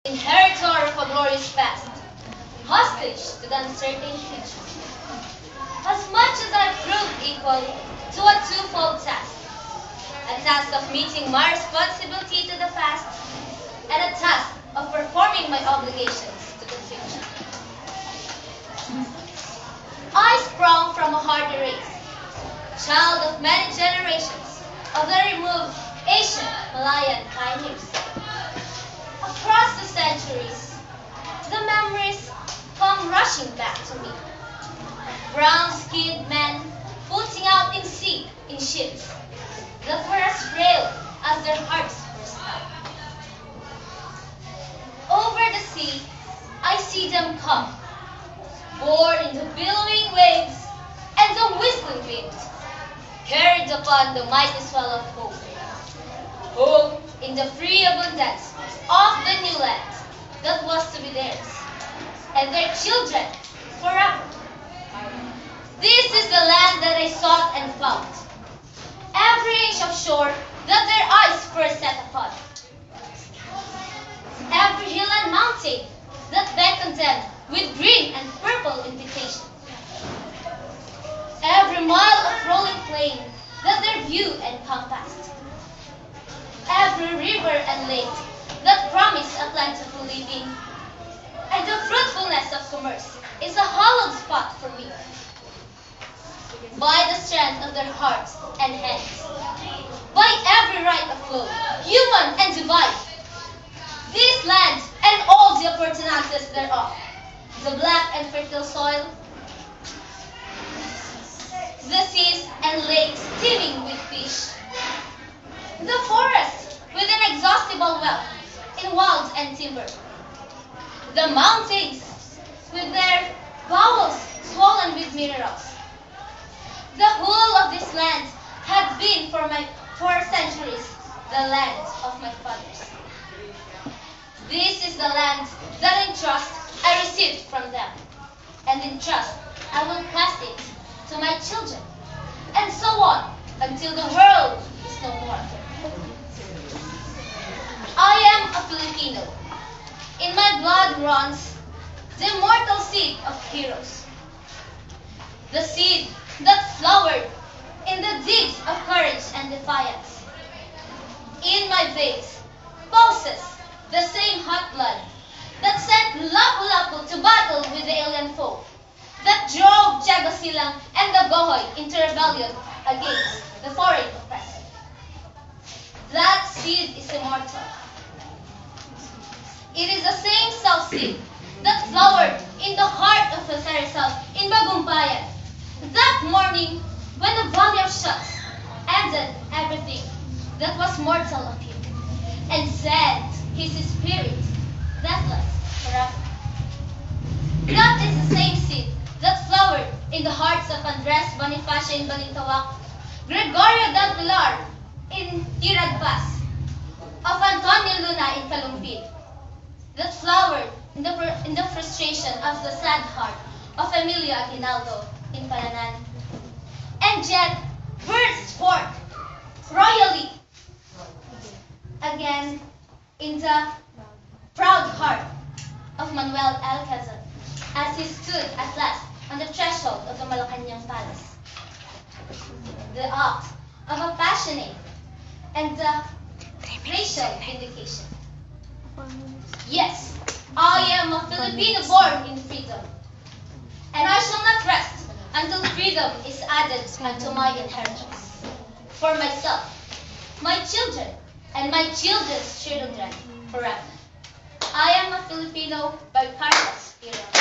inheritor of a glorious past, hostage to the uncertain future. As much as I proved equal to a twofold a task of meeting my responsibility to the past, and a task of performing my obligations to the future. I sprung from a hardy race, child of many generations of the removed Asian Malayan pioneers. Across the centuries, the memories come rushing back to me. Brown-skinned men putting out in sea in ships that were as frail as their hearts were stout. Over the sea, I see them come, borne in the billowing waves and the whistling wind, carried upon the mighty swell of hope. Hope in the free abundance of the new land that was to be theirs, and their children forever. This is the land that I sought and found, every inch of shore that their eyes first set upon, every hill and mountain that beckoned them with green and purple invitation, every mile of rolling plain that their view encompassed, every river and lake that promised a plentiful living, and the fruitfulness of commerce is a hallowed spot for me. By the strength of their hearts and hands, by every right of law, human and divine, this land and all the appurtenances thereof, the black and fertile soil, the seas and lakes teeming with fish, the forest with inexhaustible wealth in wilds and timber, the mountains with their bowels swollen with minerals. The whole of this land had been for centuries the land of my fathers. This is the land that in trust I received from them, and in trust I will pass it to my children, and so on until the world is no more. I am a Filipino. In my blood runs the immortal seed of heroes, the seed that flowered in the deeds of courage and defiance. In my veins pulses the same hot blood that sent Lapu-Lapu to battle with the alien foe, that drove Tiago Silang and the Bohol into rebellion against the foreign oppressor. That seed is immortal. It is the same self-seed that flowered in the heart of Jose Rizal in Bagumbayan, that morning when the valley of shots ended everything that was mortal of him, and sent his spirit deathless forever. That is the same seed that flowered in the hearts of Andres Bonifacio in Balintawak, Gregorio del Pilar in Tirad Pass, of Antonio Luna in Kalumpit, that flowered in the frustration of the sad heart of Emilio Aguinaldo in Palanan, and yet burst forth royally again in the proud heart of Manuel Alcazar as he stood at last on the threshold of the Malacanang Palace. The act of a passionate and the racial vindication. Yes, I am a Filipino born in freedom, and I shall not rest until freedom is added unto my inheritance. For myself, my children, and my children's children forever. I am a Filipino by Carlos Piro.